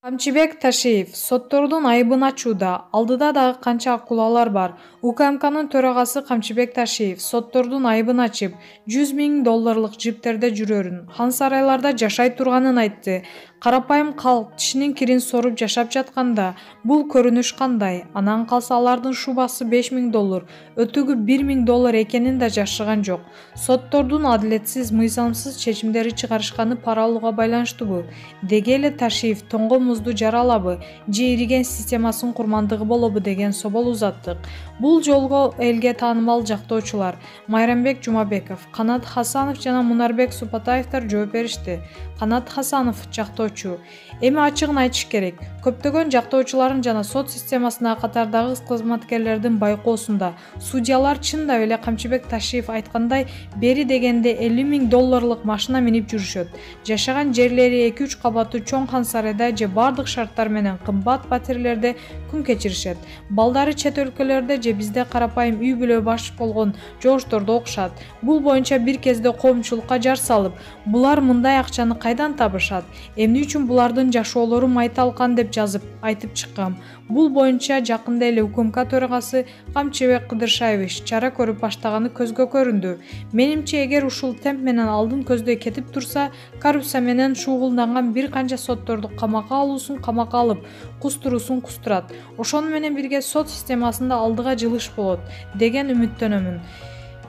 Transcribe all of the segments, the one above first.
Камчыбек Ташиев соттордун айыбын ачууда. Алдыда дагы канча акулалар бар. УКМКнын төрагасы Камчыбек Ташиев соттордун айыбын ачып, $100,000 жиптерде жүрөрүн, хан сарайларда жашай турганын айтты. Карапайым калк тишинин кирин соруп жашап жатканда бул көрүнүш кандай? Анан калса алардын шубасы $5,000, өтөгү $1,000 экенин да жашырган жок. Соттордун адилетсиз, мыйзамсыз чечимдери чыгарышканы пара алууга байланыштуубу? Деги эле Ташиев тоңго музду жаралабы же ириген системасынын курмандыгы болобу деген собол узаттык. Бул жолго элге таанымал жактоочулар Майрамбек Жумабеков, Канат Хасанов жана Мунарбек Супатаевдер жооп беришти. Канат Хасанов жактоочу: эми ачыгын айтыш керек. Көптөгөн жактоочулардын жана сот системасына катардагы кызматкерлердин байкоосунда судьялар чындап эле Камчыбек Ташиев айткандай бери дегенде $50,000 машина минип жүрүшөт. Жашаган жерлери 2-3 кабаттуу чоң хан сарайда же бардык шарттар менен кымбат патерлерде күн кечиришет. Балдары чет өлкөлөрдө же бизде карапайым үй бүлө баш болгон жооштордо окушат. Бул боюнча бир кезде коомчулукка жар салып, булар мындай акчаны кайдан табышат? Эмне үчүн булардын жашоолору майталкан деп жазып айтып чыккам. Бул боюнча жакында эле УКМК төрагасы Камчыбек Кыдыршаевич чара көрүп баштаганы көзгө көрүндү. Менимче, эгер ушул темп менен алдын көздөй кетип турса, коррупция менен шугулданган бир канча сотторду камакка алуусун камакка алып, кустуруусун кустурат. Ошону менен бирге сот системасында алдыга жылыш болот деген үмүттөнөмүн.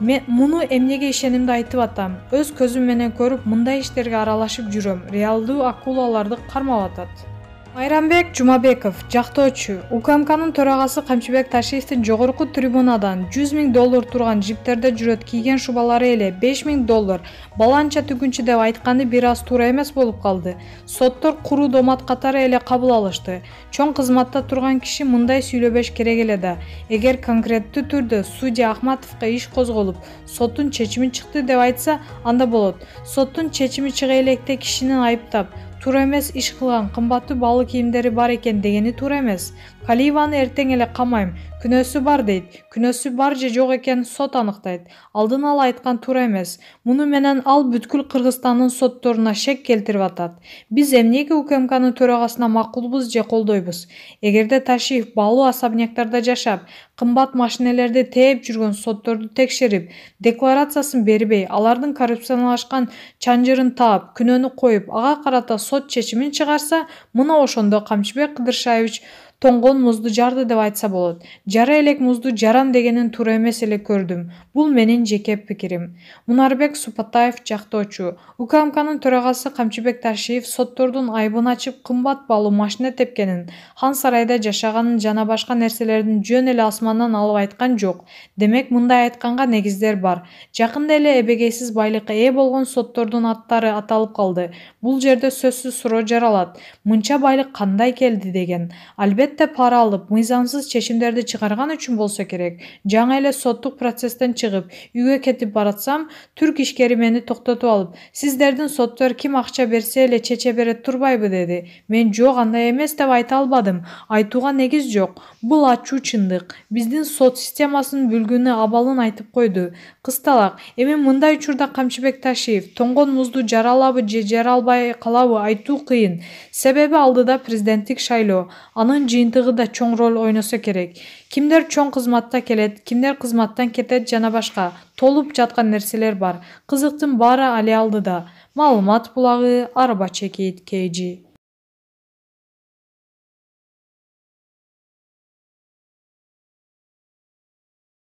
Мен муну эмнеге ишенимди айтып атам? Өз көзүм менен көрүп, мындай иштерге аралашып жүрөм. Реалдуу акулаларды кармап атат. Майрамбек Жумабеков жактоочу: УКМКнын төрагасы Камчыбек Ташиевдин жогорку трибунадан $100,000 турган жиптерде жүрөт, кийген шубалары эле $5,000 баланча түгүнчү деп айтканы бир аз туура эмес болуп калды. Соттор куру домат катары эле кабыл алышты. Чоң кызматта турган киши мындай сүйлөбөш керек эле да. Эгер конкреттүү түрдө судья Ахматовго иш козголуп, соттун чечими чыкты деп айтса, анда болот. Соттун чечими чыга электе кишинин айыптап, туура эмес иш кылган, кымбаттуу баалы кийимдери бар экен дегени туура эмес. Калиеваны эртең эле камайм, күнөөсү бар дейт. Күнөөсү бар же жок экенин сот аныктайт. Алдын ала айткан туура эмес. Муну менен ал бүткүл Кыргызстандын сотторуна шек келтирип атат. Биз эмнеге УКМКнын төрагасына макулбуз же колдойбуз? Эгерде Ташиев баалуу особняктарда жашап, кымбат машинелерди тээп жүргөн сотторду текшерип, декларациясын бербей, алардын коррупциялашкан чанжырын таап, күнөөнү коюп, ага карата сот чечимин чыгарса, мына ошондо Камчыбек Кыдыршаевич тоңгон музду жарды деп айтса болот. Жара элек музду жарам дегенин туура эмес эле көрдүм. Бул менин жеке пикирим. Мунарбек Супатаев жактоочу: УКМКнын төрагасы Камчыбек Ташиев соттордун айыбын ачып, кымбат баалуу машина тепкенин, хан сарайда жашаганын жана башка нерселердин жөн эле асмандан алып айткан жок. Демек, мындай айтканга негиздер бар. Жакында эле эбегейсиз байлыкка ээ болгон соттордун аттары аталып калды. Бул жерде сөзсүз суроо жаралат. Мынча байлык кандай келди деген. Албетте пара алып, мыйзамсыз чечимдерди чыгарган үчүн болсо керек. Жаңы эле соттук процесстен чыгып, үйгө кетип баратсам, түрк ишкери мени токтотуп алып, сиздердин соттор ким акча берсе эле чече берет турбайбы деди. Мен жок, андай эмес деп айта албадым. Айтууга негиз жок. Бул ачуу чындык. Биздин сот системасынын бүлгүнү абалын айтып койду. Кысталак, эми мындай учурда Камчыбек Ташиев тоңгон музду жаралабы же жара албай калабы айтуу кыйын. Себеби алдыда президенттик шайлоо, анын жыйынтыгы да чоң роль ойносо керек. Кимдер чоң кызматта келет, кимдер кызматтан кетет жана башка толуп жаткан нерселер бар. Кызыктын баары али алдыда. Маалымат булагы, Араба Чекит, KG.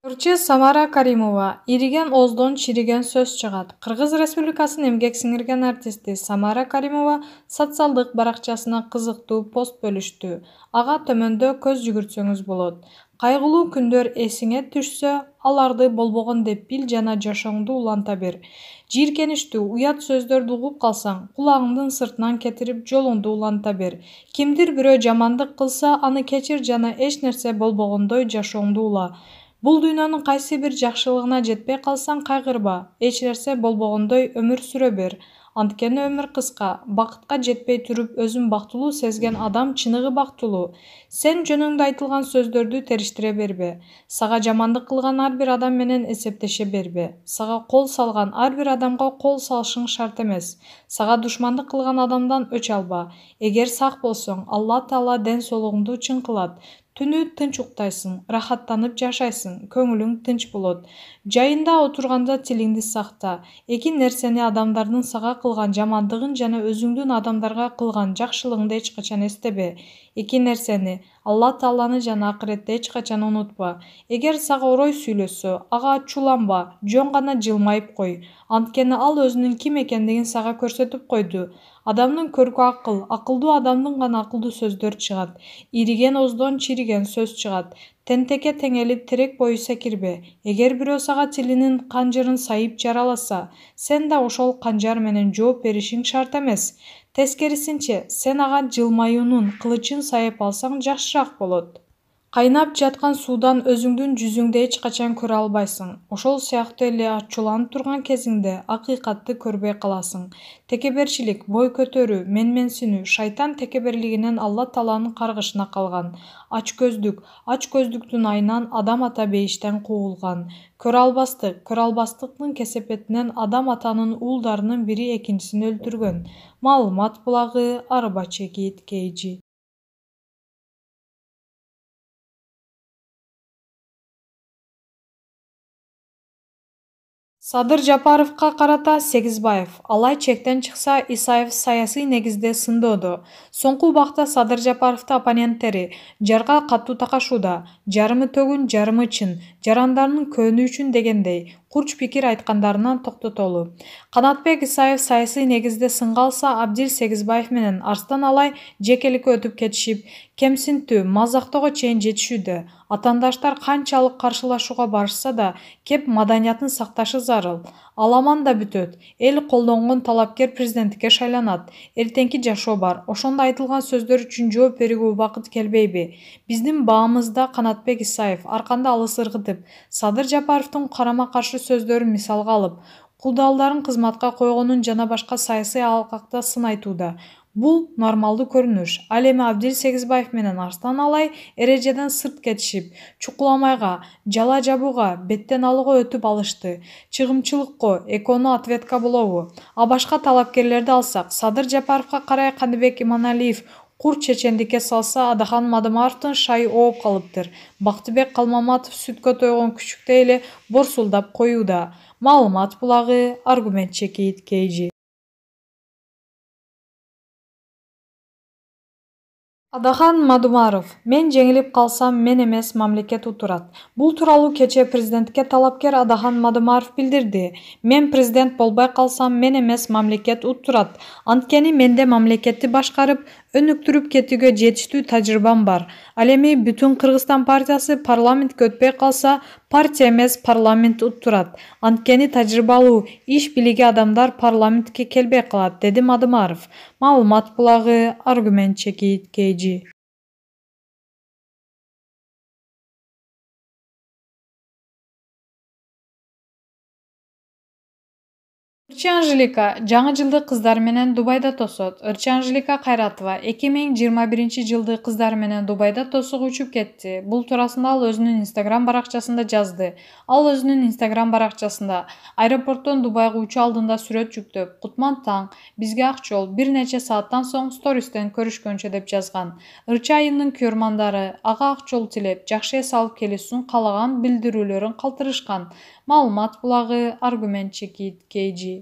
Ырчы Самара Каримова: ириген оздон чириген сөз чыгат. Кыргыз Республикасынын эмгек сиңирген артисти Самара Каримова социалдык баракчасына кызыктуу пост бөлүштү. Ага төмөндө көз жүгүртсөңүз болот. Кайгылуу күндөр эсиңе түшсө, аларды болбогон деп бил жана жашооңду уланта бер. Жийиркеничтүү, уят сөздөрдү угуп калсаң, кулагыңдын сыртынан кетирип жолуңду уланта бер. Кимдир бирөө жамандык кылса, аны кечир жана эч нерсе болбогондой жашооңду ула. Бул дүйнөнүн кайсы бир жакшылыгына жетпей калсаң кайгырба, эч нерсе болбогондой өмүр сүрө бер. Анткени өмүр кыска, бакытка жетпей туруп өзүн бактылуу сезген адам чыныгы бактылуу. Сен жөнүңдө айтылган сөздөрдү териштире бербе. Сага жамандык кылган ар бир адам менен эсептеше бербе. Сага кол салган ар бир адамга кол салышың шарт эмес. Сага душмандык кылган адамдан өч алба. Эгер сак болсоң, Алла Таала ден соолугуңду чың кылат. Түнү тынч уктайсың, рахаттанып жашайсың, көңүлүң тынч болот. Жайында отурганда тилиңди сакта. Эки нерсени адамдардын сага кылган жамандыгын жана өзүңдүн адамдарга кылган жакшылыгыңды эч качан эстебе. Эки нерсени Алла Тааланы жана акыретти эч качан унутпа. Эгер сага орой сүйлөсө, ага ачууланба, жөн гана жылмайып кой. Анткени ал өзүнүн ким экендигин сага көрсөтүп койду. Адамдын көркү акыл, акылдуу адамдын гана акылдуу сөздөр чыгат. Ириген оздон чириген сөз чыгат. Тентекке теңелип терек бою секирбе. Эгер бирөө сага тилинин канжырын сайып жараласа, сен да ошол канжар менен жооп беришиң шарт эмес. Тескерисинче, сен ага жылмаюунун кылычын сайып алсаң жакшыраак болот. Кайнап жаткан суудан өзүңдүн жүзүңдү эч качан көрө албайсың. Ошол сыяктуу эле ачууланып турган кезиңде акыйкатты көрбөй каласың. Текеберчилик, бой көтөрүү, менменсинүү шайтан текеберлигинен Алла Тааланын каргышына калган. Ачкөздүктүн айынан адам ата бейиштен куулган. Көрө албастыктын кесепетинен адам атанын уулдарынын бири экинчисин өлтүргөн. Маалымат булагы Арба Чекит KG. Садыр Жапаровго карата Сегизбаев: алай чектен чыкса, Исаев саясий негизде сындоодо. Соңку убакта Садыр Жапаровду оппоненттери жарга катуу такашууда. Жарымы төгүн, жарымы чын, жарандарынын көөнү үчүн дегендей курч пикир айткандарынан токтотолу. Канатбек Исаев саясий негизде сынга алса, Абдил Сегизбаев менен Арстан Алай жекеликке өтүп кетишип, кемсинтүү, мазактоого чейин жетишүүдө. Атаандаштар канчалык каршылашууга барышса да, кеп маданиятын сакташы зарыл. Аламан да бүтөт. Эл колдонгон талапкер президенттикке шайланат. Эртеңки жашоо бар. Ошондо айтылган сөздөр үчүн жооп берүүгө убакыт келбейби? Биздин баамызда Канатбек Исаев арканды алыс ыргытып, Садыр Жапаровдун карама-каршы сөздөрүн мисалга алып, кулдалдарын кызматка койгонун жана башка саясий алкакта сын айтууда. Бул нормалдуу көрүнүш. Ал эми Абдил Сегизбаев менен Арстан Алай эрежеден сырт кетишип, чукуламайга, жала жабууга, беттен алууга өтүп алышты. Чыгымчылыкко, экөөнү ответка болобу? А башка талапкерлерди алсак, Садыр Жапаровго карай Кандыбек Иманалиев курт чечендикке салса, Адахан Мадымаровдун шайы ооп калыптыр. Бактыбек Калмаматов сүткө тойгон күчүктөй эле борсулдап коюуда. Маалымат булагы Аргумент Чекит KG. Адахан Мадумаров: мен жеңилип калсам, мен эмес, мамлекет утурат. Бул тууралуу кечээ президентке талапкер Адахан Мадумаров билдирди. Мен президент болбой калсам, мен эмес, мамлекет утурат. Анткени менде мамлекетти башкарып, өнүктүрүп кетүүгө жетиштүү тажрыйбам бар. Ал эми Бүтүн Кыргызстан партиясы парламентке өтпөй калса, партия эмес, парламент утурат. Анткени тажрыйбалуу, иш билиги адамдар парламентке келбей калат, деди Мадумаров. Маалымат булагы Аргумент Чекит KG. Ырчы Анжелика жаңы жылды кыздары менен Дубайда тосот. Ырчы Анжелика Кайратова 2021 кыздары менен Дубайда тосууга учуп кетти. Бул туурасында ал өзүнүн Instagram баракчасында жазды. Ал өзүнүн Instagram баракчасында аэропорттон Дубайга учуу алдында сүрөт жүктөп, кутман таң, бизге ак жол, бир нече сааттан соң стористен көрүшкөнчө деп жазган. Ырчы айымдын көрмандары ага ак жол тилеп, жакшы эс алып келүүсүн каалаган билдирүүлөрүн калтырышкан. Маалымат булагы Аргумент Чекит KG.